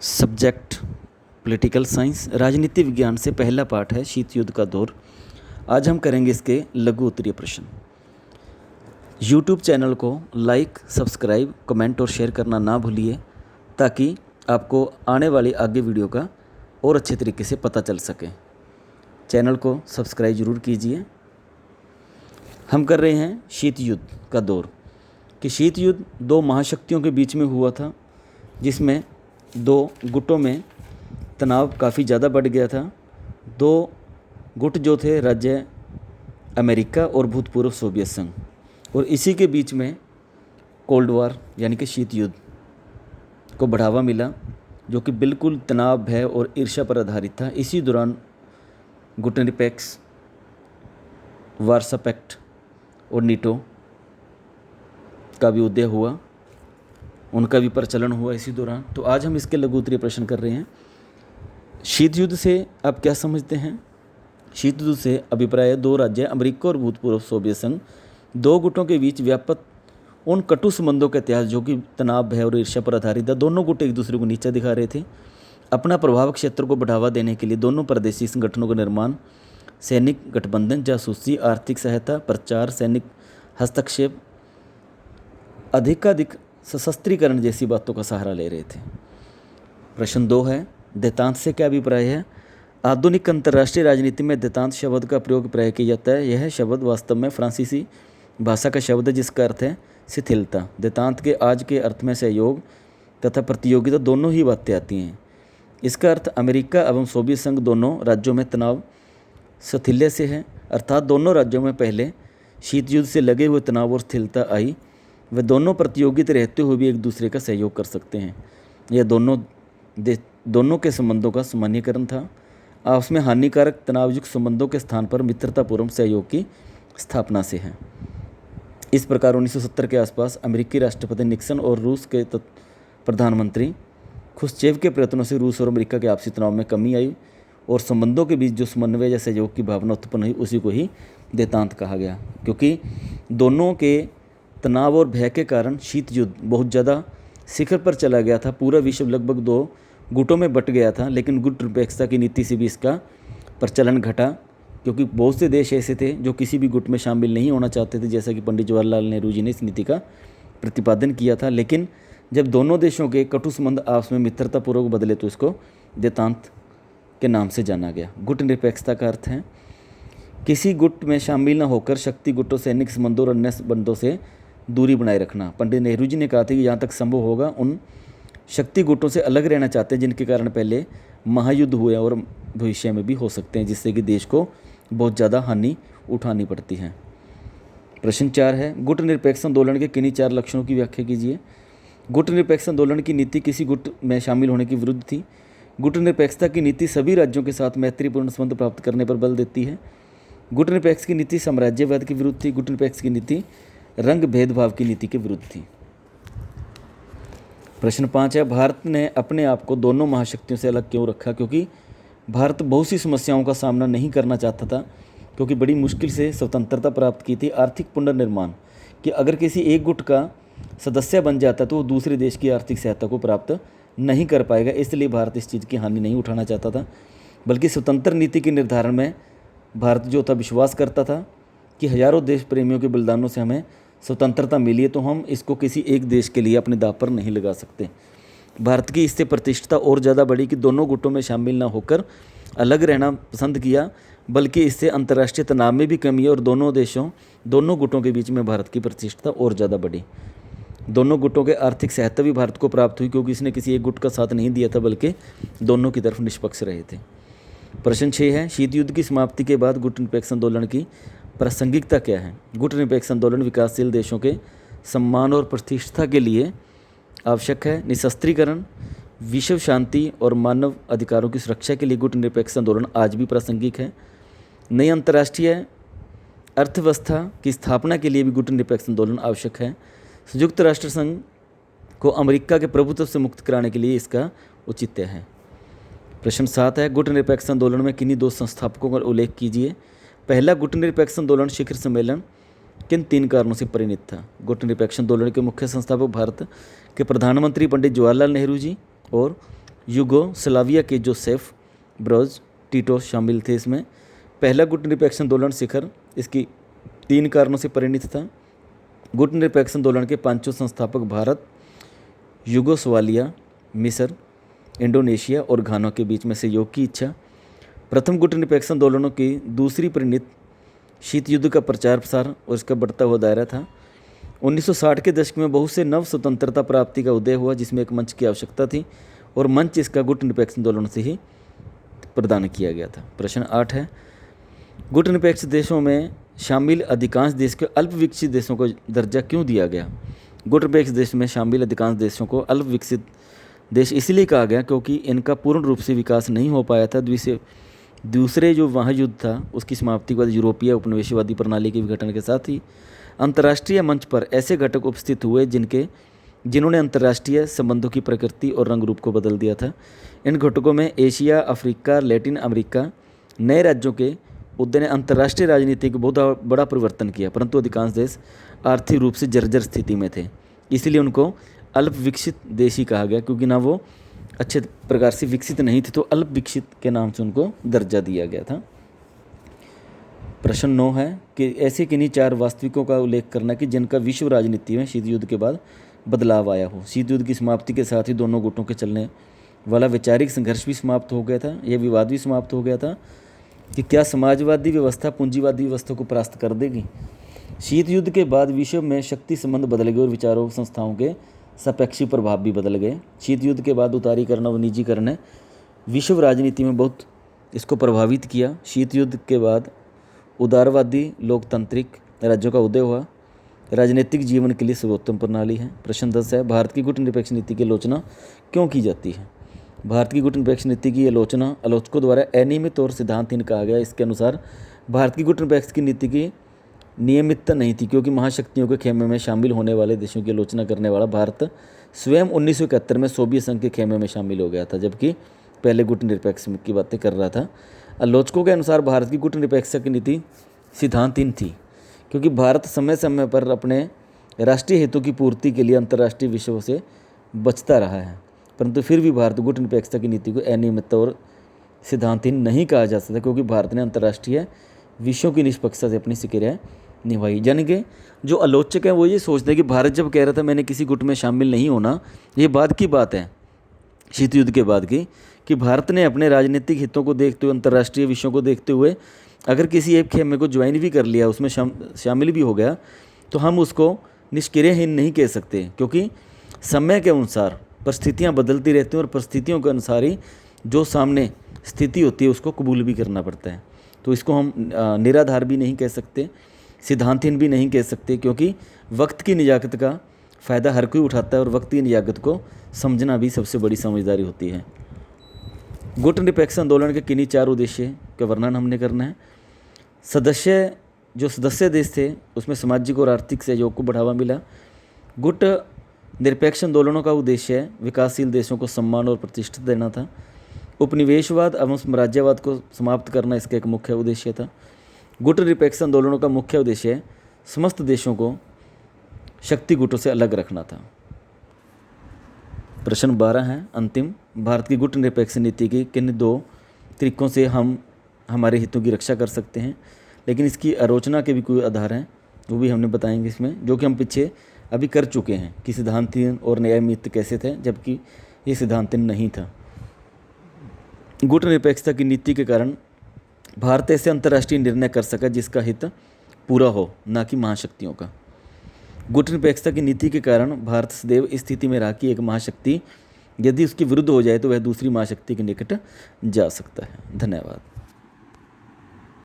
Subject political science राजनीति विज्ञान से पहला पाठ है शीत युद्ध का दौर। आज हम करेंगे इसके लघु उत्तरीय प्रश्न। यूट्यूब चैनल को लाइक, सब्सक्राइब, कमेंट और शेयर करना ना भूलिए ताकि आपको आने वाली आगे वीडियो का और अच्छे तरीके से पता चल सके। चैनल को सब्सक्राइब ज़रूर कीजिए। हम कर रहे हैं शीत युद्ध का दौर कि शीत युद्ध दो महाशक्तियों के बीच में हुआ था, जिसमें दो गुटों में तनाव काफ़ी ज़्यादा बढ़ गया था। दो गुट जो थे राज्य अमेरिका और भूतपूर्व सोवियत संघ, और इसी के बीच में कोल्ड वार यानी कि शीत युद्ध को बढ़ावा मिला, जो कि बिल्कुल तनाव, भय और ईर्ष्या पर आधारित था। इसी दौरान गुटनिरपेक्ष, वार्सा पैक्ट और नीटो का भी उदय हुआ, उनका भी प्रचलन हुआ इसी दौरान। तो आज हम इसके लघु उत्तरीय प्रश्न कर रहे हैं। शीत युद्ध से आप क्या समझते हैं? शीत युद्ध से अभिप्राय दो राज्य अमेरिका और भूतपूर्व सोवियत संघ, दो गुटों के बीच व्यापक उन कटु संबंधों का इतिहास जो कि तनाव, भय और ईर्ष्या पर आधारित था। दोनों गुट एक दूसरे को नीचा दिखा रहे थे। अपना प्रभाव क्षेत्र को बढ़ावा देने के लिए दोनों प्रादेशिक संगठनों का निर्माण, सैनिक गठबंधन, जासूसी, आर्थिक सहायता, प्रचार, सैनिक हस्तक्षेप, अधिकाधिक सशस्त्रीकरण जैसी बातों का सहारा ले रहे थे। प्रश्न 2 है, देतांत से क्या अभिप्राय है? आधुनिक अंतर्राष्ट्रीय राजनीति में देतांत शब्द का प्रयोग प्राय किया जाता है। यह शब्द वास्तव में फ्रांसीसी भाषा का शब्द है, जिसका अर्थ है शिथिलता। देतांत के आज के अर्थ में सहयोग तथा प्रतियोगिता दोनों ही बातें आती हैं। इसका अर्थ अमेरिका एवं सोवियत संघ दोनों राज्यों में तनाव शिथिल्य से है, अर्थात दोनों राज्यों में पहले शीत युद्ध से लगे हुए तनाव और स्थिरता आई। वे दोनों प्रतियोगित रहते हुए भी एक दूसरे का सहयोग कर सकते हैं। यह दोनों के संबंधों का सामान्यीकरण था। आपस में हानिकारक तनावयुक्त संबंधों के स्थान पर मित्रतापूर्वक सहयोग की स्थापना से है। इस प्रकार 1970 के आसपास अमेरिकी राष्ट्रपति निक्सन और रूस के प्रधानमंत्री खुश्चेव के प्रयत्नों से रूस और अमेरिका के आपसी तनाव में कमी आई और संबंधों के बीच जो समन्वय या सहयोग की भावना उत्पन्न हुई, उसी को ही देतांत कहा गया। क्योंकि दोनों के तनाव और भय के कारण शीत युद्ध बहुत ज़्यादा शिखर पर चला गया था। पूरा विश्व लगभग दो गुटों में बट गया था, लेकिन गुट निरपेक्षता की नीति से भी इसका प्रचलन घटा, क्योंकि बहुत से देश ऐसे थे जो किसी भी गुट में शामिल नहीं होना चाहते थे, जैसा कि पंडित जवाहरलाल नेहरू जी ने इस नीति का प्रतिपादन किया था। लेकिन जब दोनों देशों के कटु संबंध आपस में मित्रतापूर्वक बदले तो इसको देतांत के नाम से जाना गया। गुट निरपेक्षता का अर्थ है किसी गुट में शामिल न होकर शक्ति गुटों, सैनिक संबंधों और अन्य संबंधों से दूरी बनाए रखना। पंडित नेहरू जी ने कहा था कि जहाँ तक संभव होगा उन शक्ति गुटों से अलग रहना चाहते हैं जिनके कारण पहले महायुद्ध हुए और भविष्य में भी हो सकते हैं, जिससे कि देश को बहुत ज़्यादा हानि उठानी पड़ती है। प्रश्न 4 है, गुट निरपेक्ष आंदोलन के किन्हीं 4 लक्षणों की व्याख्या कीजिए। गुट निरपेक्ष आंदोलन की नीति किसी गुट में शामिल होने की विरुद्ध थी। गुट निरपेक्षता की नीति सभी राज्यों के साथ मैत्रीपूर्ण संबंध प्राप्त करने पर बल देती है। गुट निरपेक्ष की नीति साम्राज्यवाद की विरुद्ध थी। गुट निरपेक्ष की नीति रंग भेदभाव की नीति के विरुद्ध थी। प्रश्न 5 है, भारत ने अपने आप को दोनों महाशक्तियों से अलग क्यों रखा? क्योंकि भारत बहुत सी समस्याओं का सामना नहीं करना चाहता था, क्योंकि बड़ी मुश्किल से स्वतंत्रता प्राप्त की थी। आर्थिक पुनर्निर्माण कि अगर किसी एक गुट का सदस्य बन जाता तो वो दूसरे देश की आर्थिक सहायता को प्राप्त नहीं कर पाएगा, इसलिए भारत इस चीज़ की हानि नहीं उठाना चाहता था। बल्कि स्वतंत्र नीति के निर्धारण में भारत जो था विश्वास करता था कि हजारों देश प्रेमियों के बलिदानों से हमें स्वतंत्रता मिली है, तो हम इसको किसी एक देश के लिए अपने दांव पर नहीं लगा सकते। भारत की इससे प्रतिष्ठा और ज़्यादा बढ़ी कि दोनों गुटों में शामिल न होकर अलग रहना पसंद किया, बल्कि इससे अंतर्राष्ट्रीय तनाव में भी कमी और दोनों गुटों के बीच में भारत की प्रतिष्ठा और ज़्यादा बढ़ी। दोनों गुटों के आर्थिक सहायता भी भारत को प्राप्त हुई, क्योंकि इसने किसी एक गुट का साथ नहीं दिया था, बल्कि दोनों की तरफ निष्पक्ष रहे थे। प्रश्न 6 है, शीत युद्ध की समाप्ति के बाद गुट निरपेक्ष आंदोलन की प्रासंगिकता क्या है? गुट निरपेक्ष आंदोलन विकासशील देशों के सम्मान और प्रतिष्ठा के लिए आवश्यक है। निशस्त्रीकरण, विश्व शांति और मानव अधिकारों की सुरक्षा के लिए गुट निरपेक्ष आंदोलन आज भी प्रासंगिक है। नई अंतर्राष्ट्रीय अर्थव्यवस्था की स्थापना के लिए भी गुट निरपेक्ष आंदोलन आवश्यक है। संयुक्त राष्ट्र संघ को अमेरिका के प्रभुत्व से मुक्त कराने के लिए इसका औचित्य है। प्रश्न 7 है, गुट निरपेक्ष आंदोलन में किन्हीं 2 संस्थापकों का उल्लेख कीजिए। पहला गुट निरपेक्ष आंदोलन शिखर सम्मेलन किन 3 कारणों से परिणित था? गुट निरपेक्ष आंदोलन के मुख्य संस्थापक भारत के प्रधानमंत्री पंडित जवाहरलाल नेहरू जी और युगोस्लाविया के जोसेफ ब्रोज टीटो शामिल थे इसमें। पहला गुटनिरपेक्ष आंदोलन शिखर इसकी 3 कारणों से परिणित था। गुटनिरपेक्ष आंदोलन के 5 संस्थापक भारत, युगोस्लाविया, मिस्र, इंडोनेशिया और घाना के बीच में सहयोग की इच्छा। प्रथम गुटनिरपेक्ष आंदोलनों की दूसरी परिणित शीत युद्ध का प्रचार प्रसार और इसका बढ़ता हुआ दायरा था। 1960 के दशक में बहुत से नव स्वतंत्रता प्राप्ति का उदय हुआ, जिसमें एक मंच की आवश्यकता थी और मंच इसका गुटनिरपेक्ष आंदोलन से ही प्रदान किया गया था। प्रश्न 8 है, गुटनिरपेक्ष देशों में शामिल अधिकांश देश के अल्प विकसित देशों को दर्जा क्यों दिया गया? गुटनिरपेक्ष देश में शामिल अधिकांश देशों को अल्प विकसित देश इसलिए कहा गया क्योंकि इनका पूर्ण रूप से विकास नहीं हो पाया था। दूसरे जो महायुद्ध था उसकी समाप्ति के बाद यूरोपीय उपनिवेशवादी प्रणाली के विघटन के साथ ही अंतर्राष्ट्रीय मंच पर ऐसे घटक उपस्थित हुए जिन्होंने अंतर्राष्ट्रीय संबंधों की प्रकृति और रंग रूप को बदल दिया था। इन घटकों में एशिया, अफ्रीका, लैटिन अमेरिका, नए राज्यों के उदय ने अंतर्राष्ट्रीय राजनीति को बहुत बड़ा परिवर्तन किया, परंतु अधिकांश देश आर्थिक रूप से जर्जर स्थिति में थे। इसलिए उनको अल्प विकसित देश ही कहा गया, क्योंकि ना वो अच्छे प्रकार से विकसित नहीं थे, तो अल्प विकसित के नाम से उनको दर्जा दिया गया था। प्रश्न 9 है कि ऐसे किन्हीं 4 वास्तविकों का उल्लेख करना कि जिनका विश्व राजनीति में शीत युद्ध के बाद बदलाव आया हो। शीत युद्ध की समाप्ति के साथ ही दोनों गुटों के चलने वाला वैचारिक संघर्ष भी समाप्त हो गया था। यह विवाद भी समाप्त हो गया था कि क्या समाजवादी व्यवस्था पूंजीवादी व्यवस्था को परास्त कर देगी। शीत युद्ध के बाद विश्व में शक्ति संबंध बदल गए और विचारों संस्थाओं के सापेक्षिक प्रभाव भी बदल गए। शीत युद्ध के बाद उदारीकरण और निजीकरण ने विश्व राजनीति में बहुत इसको प्रभावित किया। शीत युद्ध के बाद उदारवादी लोकतांत्रिक राज्यों का उदय हुआ। राजनीतिक जीवन के लिए सर्वोत्तम प्रणाली है। प्रश्न 10 है, भारत की गुटनिरपेक्ष नीति की आलोचना क्यों की जाती है? भारत की गुटनिरपेक्ष नीति की आलोचना आलोचकों द्वारा अनियमित और सिद्धांतहीन कहा गया। इसके अनुसार भारत की गुटनिरपेक्ष की नीति की नियमितता नहीं थी, क्योंकि महाशक्तियों के खेमे में शामिल होने वाले देशों की आलोचना करने वाला भारत स्वयं 1971 में सोवियत संघ के खेमे में शामिल हो गया था, जबकि पहले गुटनिरपेक्ष की बातें कर रहा था। आलोचकों के अनुसार भारत की गुटनिरपेक्ष की नीति सिद्धांतहीन थी, क्योंकि भारत समय समय पर अपने राष्ट्रीय हितों की पूर्ति के लिए अंतर्राष्ट्रीय विषयों से बचता रहा है, परंतु फिर भी भारत गुटनिरपेक्षता की नीति को अनियमित और सिद्धांतहीन नहीं कहा जा सकता, क्योंकि भारत ने अंतर्राष्ट्रीय विषयों की निष्पक्षता से अपनी सक्रिय निभाई। यानी कि जो आलोचक हैं वो ये सोचते हैं कि भारत जब कह रहा था मैंने किसी गुट में शामिल नहीं होना, ये बाद की बात है शीत युद्ध के बाद की, कि भारत ने अपने राजनीतिक हितों को देखते हुए, अंतर्राष्ट्रीय विषयों को देखते हुए अगर किसी एक खेमे को ज्वाइन भी कर लिया, उसमें शामिल भी हो गया, तो हम उसको निष्क्रियहीन नहीं कह सकते, क्योंकि समय के अनुसार परिस्थितियाँ बदलती रहती हैं और परिस्थितियों के अनुसार ही जो सामने स्थिति होती है उसको कबूल भी करना पड़ता है। तो इसको हम निराधार भी नहीं कह सकते, सिद्धांतहीन भी नहीं कह सकते, क्योंकि वक्त की निजाकत का फ़ायदा हर कोई उठाता है और वक्त की निजाकत को समझना भी सबसे बड़ी समझदारी होती है। गुटनिरपेक्ष आंदोलन के किन्हीं 4 उद्देश्य का वर्णन हमने करना है। जो सदस्य देश थे उसमें सामाजिक और आर्थिक सहयोग को बढ़ावा मिला। गुट निरपेक्ष आंदोलनों का उद्देश्य विकासशील देशों को सम्मान और प्रतिष्ठा देना था। उपनिवेशवाद एवं साम्राज्यवाद को समाप्त करना इसका एक मुख्य उद्देश्य था। गुट निरपेक्ष आंदोलनों का मुख्य उद्देश्य समस्त देशों को शक्ति गुटों से अलग रखना था। प्रश्न 12 है अंतिम, भारत की गुट निरपेक्ष नीति की किन 2 तरीकों से हम हमारे हितों की रक्षा कर सकते हैं, लेकिन इसकी आलोचना के भी कोई आधार हैं, वो भी हमने बताएंगे इसमें, जो कि हम पीछे अभी कर चुके हैं कि सिद्धांतहीन और न्यायमित कैसे थे, जबकि ये सिद्धांतहीन नहीं था। गुट निरपेक्षता की नीति के कारण भारत ऐसे अंतर्राष्ट्रीय निर्णय कर सका जिसका हित पूरा हो, ना कि महाशक्तियों का। गुट निरपेक्षता की नीति के कारण भारत सदैव इस स्थिति में रहा कि एक महाशक्ति यदि उसके विरुद्ध हो जाए तो वह दूसरी महाशक्ति के निकट जा सकता है। धन्यवाद।